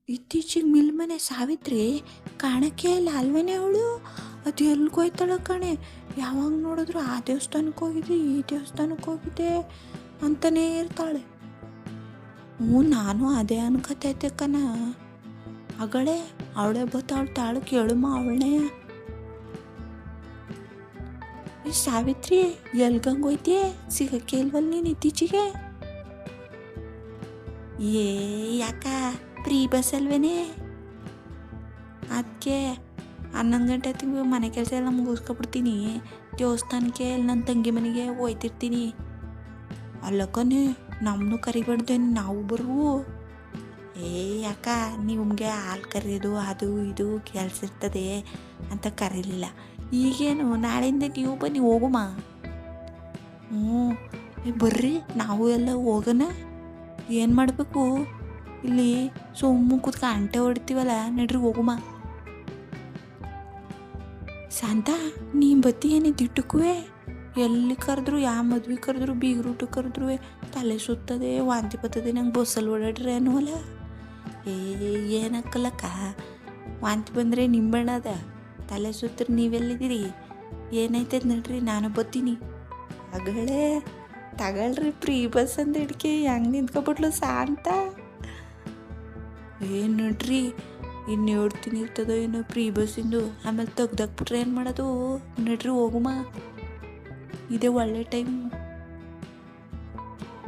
ಇತ್ತೀಚಿಗೆ ಮಿಲ್ಮನೆ ಸಾವಿತ್ರಿ ಕಾಣಕ್ಕೆ ಇಲ್ಲ ಅಲ್ವೇನೆ ಅವಳು. ಅದು ಎಲ್ಗೋಯ್ತಾಳ ಕಣೆ. ಯಾವಾಗ ನೋಡಿದ್ರು ಆ ದೇವಸ್ಥಾನಕ್ಕೆ ಹೋಗಿದ್ದೆ, ಈ ದೇವಸ್ಥಾನಕ್ಕೆ ಹೋಗಿದ್ದೆ ಅಂತಲೇ ಇರ್ತಾಳೆ. ಹ್ಞೂ, ನಾನು ಅದೇ ಅನ್ಕತೈತೆ ಕಣ. ಅಗಳೇ ಅವಳೇ ಬತ್ತಾಳು ತಾಳು ಕೇಳುಮ ಅವಳನ್ನೇ. ಸಾವಿತ್ರಿ ಎಲ್ಗಂಗೋಯ್ತೀಯ? ಸಿಗಕ್ಕೆ ಇಲ್ವಲ್ಲ ನೀನು ಇತ್ತೀಚೆಗೆ? ಯಾಕ ಫ್ರೀ ಬಸ್ ಅಲ್ವೇನೆ? ಅದಕ್ಕೆ 11 ಗಂಟೆ ತಿಂಗಳು ಮನೆ ಕೆಲಸ ಎಲ್ಲ ಮುಗಿಸ್ಕೊಬಿಡ್ತೀನಿ. ದೇವಸ್ಥಾನಕ್ಕೆ ನನ್ನ ತಂಗಿ ಮನೆಗೆ ಹೋಯ್ತಿರ್ತೀನಿ. ಅಲ್ಲಕ್ಕನೆ ನಮ್ಮನ್ನು ಕರಿಬಾರ್ದೇನು, ನಾವು ಬರುವು. ಯಾಕ ನಿಮಗೆ ಹಾಲು ಕರೆಯೋದು ಅದು ಇದು ಕೆಲಸ ಇರ್ತದೆ ಅಂತ ಕರೀಲಿಲ್ಲ. ಈಗೇನು ನಾಳೆಯಿಂದ ನೀವು ಬನ್ನಿ ಹೋಗುಮ. ಹ್ಞೂ ಬರ್ರಿ, ನಾವು ಎಲ್ಲ ಹೋಗೋಣ. ಏನು ಮಾಡಬೇಕು ಇಲ್ಲಿ? ಸುಮ್ಮ ಕೂತ್ಕ ಅಂಟೆ ಹೊಡಿತೀವಲ್ಲ, ನಡ್ರಿ ಹೋಗುಮ. ಶಾಂತ, ನೀ ಬತ್ತಿ ಏನಿದ್ದು ಇಟ್ಟಕ್ಕುವೆ? ಎಲ್ಲಿ ಕರೆದ್ರು, ಯಾವ ಮದ್ವೆ ಕರೆದ್ರು, ಬೀಗ್ರೂಟಕ್ಕೆ ಕರೆದ್ರು ತಲೆ ಸುತ್ತದೆ, ವಾಂತಿ ಬರ್ತದೆ. ನಂಗೆ ಬಸ್ಸಲ್ಲಿ ಓಡಾಡ್ರಿ ಅನ್ನುವಲ್ಲ. ಏನಕ್ಕಲ್ಲಕ್ಕ, ವಾಂತಿ ಬಂದರೆ ನಿಂಬಣ್ಣದ, ತಲೆ ಸುತ್ತರೆ ನೀವೆಲ್ಲಿದ್ದೀರಿ? ಏನಾಯ್ತದ ನಡ್ರಿ, ನಾನು ಬತ್ತೀನಿ. ಅಗಳೇ ತಗೊಳ್ರಿ ಫ್ರೀ ಬಸ್ ಅಂತ ಹಿಡ್ಕೆ ಹೆಂಗೆ ನಿಂತ್ಕೊಬಿಟ್ಲು ಶಾಂತ. ನಡ್ರಿ, ಇನ್ನು ಹೇಳ್ತೀನಿ ಇರ್ತದೋ ಏನೋ ಫ್ರೀ ಬಸ್ಸಿಂದು. ಆಮೇಲೆ ತೆಗ್ದಾಕ್ಬಿಟ್ರೆ ಏನು ಮಾಡೋದು? ನಡ್ರಿ ಹೋಗುಮ, ಇದೇ ಒಳ್ಳೆ ಟೈಮು.